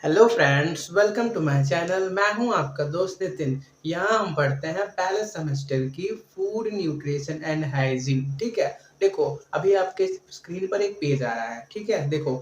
Hello friends, welcome to my channel. मैं हूं आपका दोस्त नितिन। यहाँ हम पढ़ते हैं पहले सेमेस्टर की फूड न्यूट्रिशन एंड हाइजीन। ठीक है, देखो अभी आपके स्क्रीन पर एक पेज आ रहा है। ठीक है, देखो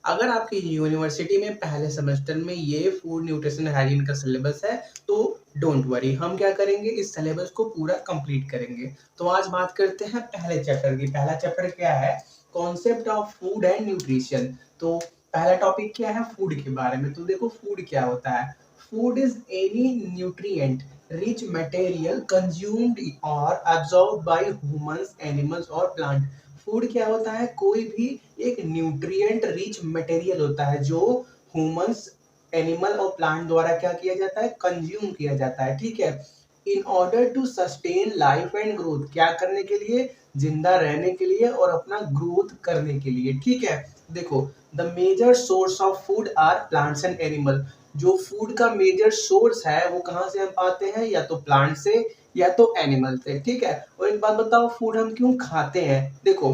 अगर आपकी यूनिवर्सिटी में पहले सेमेस्टर में ये फूड न्यूट्रिशन हाइजीन का सिलेबस है तो डोंट वरी, हम क्या करेंगे, इस सिलेबस को पूरा कंप्लीट करेंगे। तो आज बात करते हैं पहले चैप्टर की। पहला चैप्टर क्या है? Concept of food and nutrition. तो पहला टॉपिक क्या है? फूड के बारे में। तो देखो फूड क्या होता है। Food is any nutrient rich material consumed और एब्जॉर्ब्ड बाय ह्यूमंस, एनिमल्स और प्लांट। फूड क्या होता है? कोई भी एक न्यूट्रिएंट रिच मटेरियल होता है जो ह्यूमंस, एनिमल और प्लांट द्वारा क्या किया जाता है? कंज्यूम किया जाता है। ठीक है, in order to sustain life and growth. क्या करने के लिए? जिंदा रहने के लिए और अपना ग्रोथ करने के लिए। ठीक है, देखो the major source of food are plants and animal. जो फूड का मेजर सोर्स है वो कहाँ से हम पाते हैं? या तो प्लांट से या तो एनिमल से। ठीक है, और एक बात बताओ, फूड हम क्यों खाते हैं? देखो,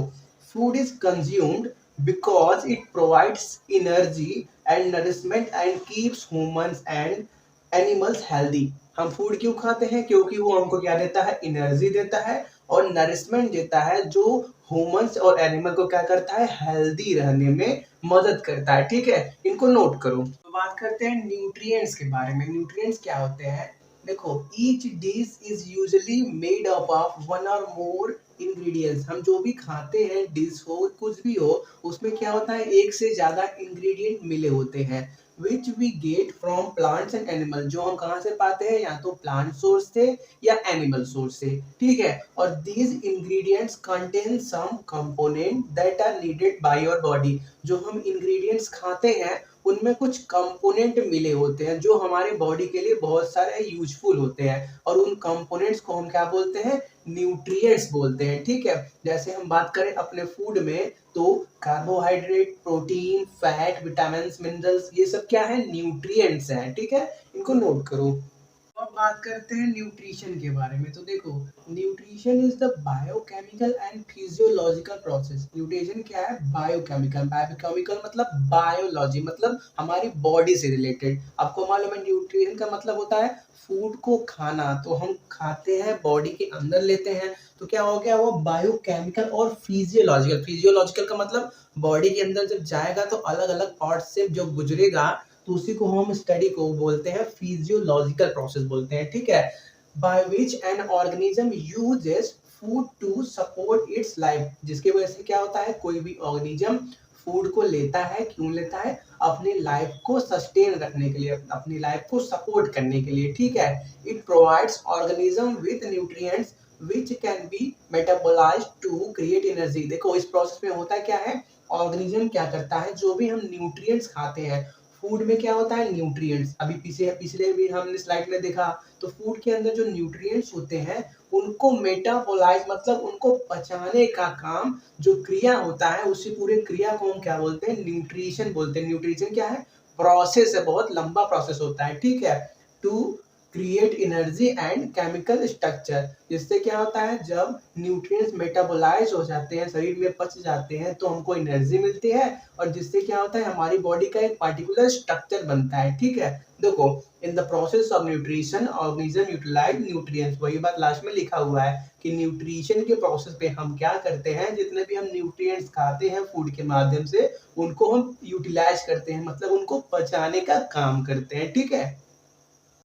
food is consumed because it provides energy and nourishment and keeps humans and animals healthy. हम फूड क्यों खाते हैं? क्योंकि वो हमको क्या देता है? एनर्जी देता है और नरिशमेंट देता है, जो ह्यूमंस और एनिमल को क्या करता है? हेल्दी रहने में मदद करता है। ठीक है, इनको नोट करो। तो बात करते हैं न्यूट्रिएंट्स के बारे में। न्यूट्रिएंट्स क्या होते हैं? देखो, each dish is usually made up of one और मोर इंग्रेडिएंट्स। हम जो भी खाते हैं, डिश हो कुछ भी हो, उसमें क्या होता है? एक से ज्यादा इंग्रेडिएंट मिले होते हैं which we get from plants and animal. जो हम कहाँ से पाते हैं? या तो प्लांट सोर्स से या एनिमल सोर्स से। ठीक है, और these ingredients contain some component that are needed by your body. जो हम इंग्रेडिएंट्स खाते हैं उनमें कुछ कंपोनेंट मिले होते हैं जो हमारे बॉडी के लिए बहुत सारे यूजफुल होते हैं, और उन कंपोनेंट्स को हम क्या बोलते हैं? न्यूट्रिएंट्स बोलते हैं। ठीक है, जैसे हम बात करें अपने फूड में तो carbohydrate, protein, fat, vitamin, minerals, ये सब क्या है? न्यूट्रिएंट्स हैं। ठीक है, इनको नोट करो। अब बात करते हैं न्यूट्रिशन के बारे में। तो देखो, nutrition is the biochemical and physiological process. Nutrition क्या है? बायोकेमिकल। बायोकेमिकल मतलब बायोलॉजी, मतलब हमारी बॉडी से रिलेटेड। आपको मालूम है न्यूट्रिशन का मतलब होता है फूड को खाना। तो हम खाते हैं, बॉडी के अंदर लेते हैं, तो क्या हो गया? वो बायोकेमिकल और फिजियोलॉजिकल। फिजियोलॉजिकल का मतलब बॉडी के अंदर जब जाएगा तो अलग अलग पार्ट से जो गुजरेगा, तो उसी को हम स्टडी को बोलते हैं फिजियोलॉजिकल प्रोसेस बोलते हैं। ठीक है, by which an organism uses food to support its life. जिसकी वजह से क्या होता है? कोई भी ऑर्गेनिज्म फूड को लेता है। क्यों लेता है? अपनी लाइफ को सस्टेन रखने के लिए, अपनी लाइफ को सपोर्ट करने के लिए। ठीक है, it provides organism with nutrients which can be metabolized to create energy। देखो इस प्रोसेस में होता क्या है? ऑर्गेनिज्म क्या करता है? जो भी हम न्यूट्रिएंट्स खाते हैं, फूड में क्या होता है? न्यूट्रिएंट्स। अभी पिछले भी हमने स्लाइड में देखा, तो फूड के अंदर जो न्यूट्रिएंट्स होते हैं उनको मेटाबोलाइज मतलब उनको पचाने का काम, जो क्रिया होता है, उसी पूरे क्रिया को हम क्या बोलते हैं? न्यूट्रिशन बोलते हैं। न्यूट्रिशन क्या है? प्रोसेस है, बहुत लंबा प्रोसेस होता है। ठीक है, to create energy and chemical structure. जिससे क्या होता है? जब न्यूट्रिएंट्स मेटाबोलाइज हो जाते हैं, शरीर में पच जाते हैं, तो हमको एनर्जी मिलती है, और जिससे क्या होता है? हमारी बॉडी का एक पार्टिकुलर स्ट्रक्चर बनता है। ठीक है, देखो in the process of nutrition organism utilize nutrients. वही बात लास्ट में लिखा हुआ है कि न्यूट्रिशन के प्रोसेस पे हम क्या करते हैं? जितने भी हम न्यूट्रिएंट्स खाते हैं फूड के माध्यम से, उनको हम यूटिलाइज करते हैं, मतलब उनको पचाने का काम करते हैं। ठीक है,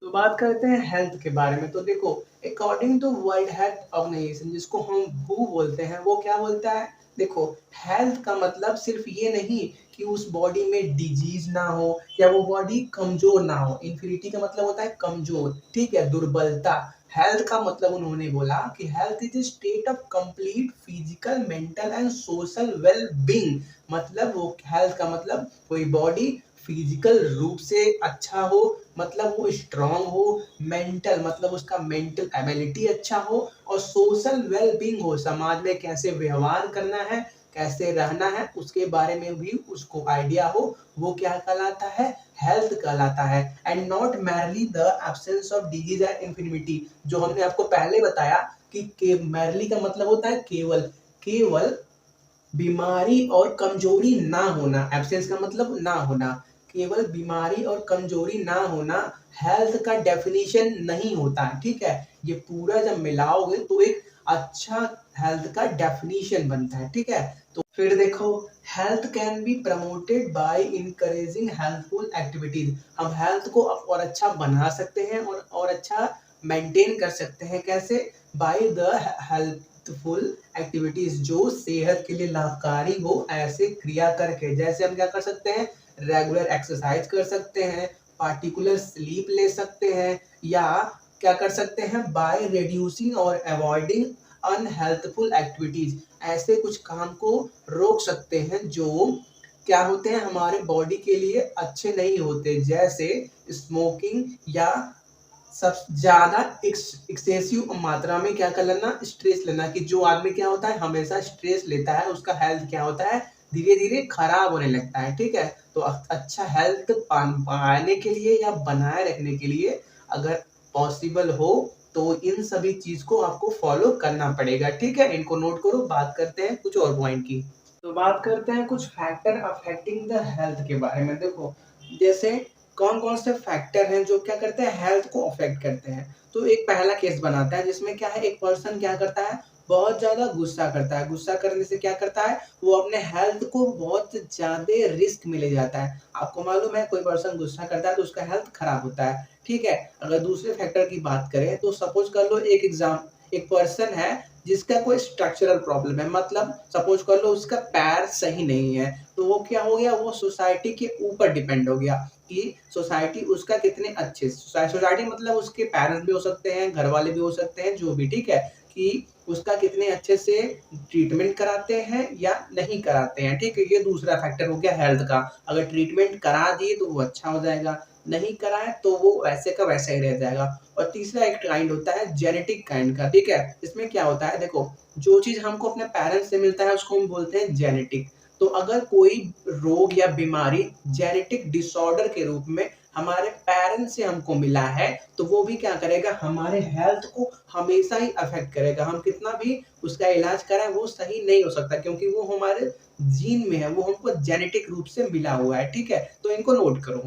तो बात करते हैं हेल्थ के बारे में। तो देखो, according to World Health Organization, जिसको हम WHO बोलते हैं, वो क्या बोलता है? देखो, हेल्थ का मतलब सिर्फ ये नहीं कि उस बॉडी में डिजीज ना हो या वो बॉडी कमजोर ना हो। इंफिनिटी का मतलब होता है कमजोर, ठीक है, दुर्बलता। हेल्थ का मतलब उन्होंने बोला कि health is state of complete physical, mental and social well being. मतलब वो हेल्थ का मतलब कोई बॉडी फिजिकल रूप से अच्छा हो, मतलब वो स्ट्रांग हो, मेंटल मतलब उसका मेंटल एबिलिटी अच्छा हो, और सोशल वेल बीइंग हो, समाज में कैसे व्यवहार करना है, कैसे रहना है, उसके बारे में भी उसको आइडिया हो। वो क्या कहलाता है? हेल्थ कहलाता है। And not merely the absence of disease and infinity. जो हमने आपको पहले बताया कि मैरली का मतलब होता है केवल। केवल बीमारी और कमजोरी ना होना, एब्सेंस का मतलब ना होना। केवल बीमारी और कमजोरी ना होना हेल्थ का डेफिनेशन नहीं होता है, ठीक है। ये पूरा जब मिलाओगे तो एक अच्छा हेल्थ का डेफिनेशन बनता है, ठीक है। तो फिर देखो, health can be promoted by encouraging helpful activities. हम हेल्थ को और अच्छा बना सकते हैं और अच्छा मेंटेन कर सकते हैं। कैसे? बाय द हेल्पफुल एक्टिविटीज, जो सेहत के लिए लाभकारी हो ऐसे क्रिया करके। जैसे हम क्या कर सकते हैं? रेगुलर एक्सरसाइज कर सकते हैं, पार्टिकुलर स्लीप ले सकते हैं, या क्या कर सकते हैं? बाय रिड्यूसिंग और अवॉइडिंग अनहेल्थफुल एक्टिविटीज। ऐसे कुछ काम को रोक सकते हैं जो क्या होते हैं, हमारे बॉडी के लिए अच्छे नहीं होते, जैसे स्मोकिंग, या सब ज्यादा एक्सेसिव मात्रा में क्या कर लेना? स्ट्रेस लेना। कि जो आदमी क्या होता है, हमेशा स्ट्रेस लेता है, उसका हेल्थ क्या होता है? धीरे धीरे खराब होने लगता है, ठीक है। तो अच्छा हेल्थ पाने के लिए या बनाए रखने के लिए अगर पॉसिबल हो तो इन सभी चीज को आपको फॉलो करना पड़ेगा, ठीक है। इनको नोट करो। बात करते हैं कुछ और पॉइंट की। तो बात करते हैं कुछ फैक्टर अफेक्टिंग द हेल्थ के बारे में। देखो, जैसे कौन कौन से फैक्टर हैं जो क्या करते हैं? हेल्थ को अफेक्ट करते हैं। तो एक पहला केस बनाता है जिसमें क्या है, एक पर्सन क्या करता है? बहुत ज्यादा गुस्सा करता है। गुस्सा करने से क्या करता है? वो अपने हेल्थ को बहुत ज्यादा रिस्क में ले जाता है। आपको मालूम है, कोई पर्सन गुस्सा करता है तो उसका हेल्थ खराब होता है, ठीक है। अगर दूसरे फैक्टर की बात करें तो सपोज कर लो एक पर्सन है जिसका कोई स्ट्रक्चरल प्रॉब्लम है, मतलब सपोज कर लो उसका पैर सही नहीं है, तो वो क्या हो गया? वो सोसाइटी के ऊपर डिपेंड हो गया कि सोसाइटी उसका कितने अच्छे, सोसाइटी मतलब उसके पेरेंट्स भी हो सकते हैं, घर वाले भी हो सकते हैं, जो भी, ठीक है, कि उसका कितने अच्छे से ट्रीटमेंट कराते हैं या नहीं कराते हैं, ठीक है। ये दूसरा फैक्टर हो गया हेल्थ का। अगर ट्रीटमेंट करा दिए तो वो अच्छा हो जाएगा, नहीं कराए तो वो वैसे का वैसा ही रह जाएगा। और तीसरा एक काइंड होता है जेनेटिक काइंड का, ठीक है। इसमें क्या होता है? देखो, जो चीज हमको अपने पेरेंट्स से मिलता है उसको हम बोलते हैं जेनेटिक। तो अगर कोई रोग या बीमारी जेनेटिक डिसऑर्डर के रूप में हमारे पेरेंट्स से हमको मिला है, तो वो भी क्या करेगा? हमारे हेल्थ को हमेशा ही अफेक्ट करेगा। हम कितना भी उसका इलाज कराएं वो सही नहीं हो सकता, क्योंकि वो हमारे जीन में है, वो हमको जेनेटिक रूप से मिला हुआ है, ठीक है। तो इनको नोट करो।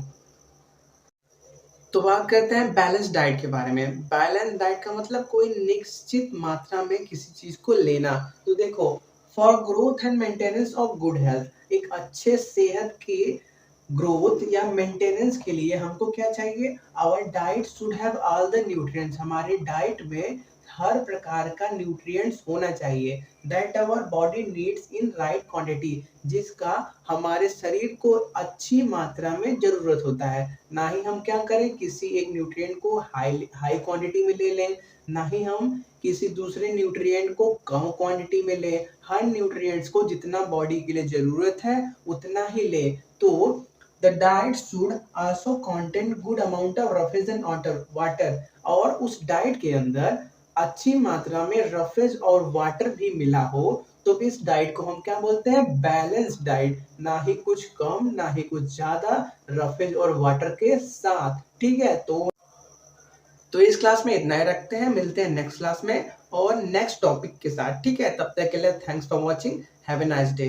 तो बात करते हैं बैलेंस डाइट के बारे में। बैलेंस डाइट का मतलब कोई निश्चित मात्रा में किसी चीज को लेना। तो देखो, for growth and maintenance of good health, एक अच्छे सेहत के ग्रोथ या मेंटेनेंस के लिए हमको क्या चाहिए? Our diet should have all the nutrients, हमारे डाइट में हर प्रकार का न्यूट्रिएंट्स होना चाहिए, that our body needs in right quantity, जिसका हमारे शरीर को अच्छी मात्रा में जरूरत होता है। ना ही हम क्या करें, किसी एक न्यूट्रिएंट को हाई हाई क्वांटिटी में ले लें, ना ही हम किसी दूसरे न्यूट्रिएंट को कम क्वांटिटी में लें। हर न्यूट्रिएंट्स को जितना बॉडी के लिए जरूरत है उतना ही लें। तो the diet should also contain good amount of roughage and water, और उस डाइट के अंदर अच्छी मात्रा में रफेज और वाटर भी मिला हो, तो इस डाइट को हम क्या बोलते हैं? Balance diet. ना ही कुछ कम ना ही कुछ ज्यादा, रफेज और वाटर के साथ, ठीक है। तो इस क्लास में इतना ही रखते हैं, मिलते हैं नेक्स्ट क्लास में और नेक्स्ट टॉपिक के साथ, ठीक है। तब तक के लिए thanks for watching, have a nice day.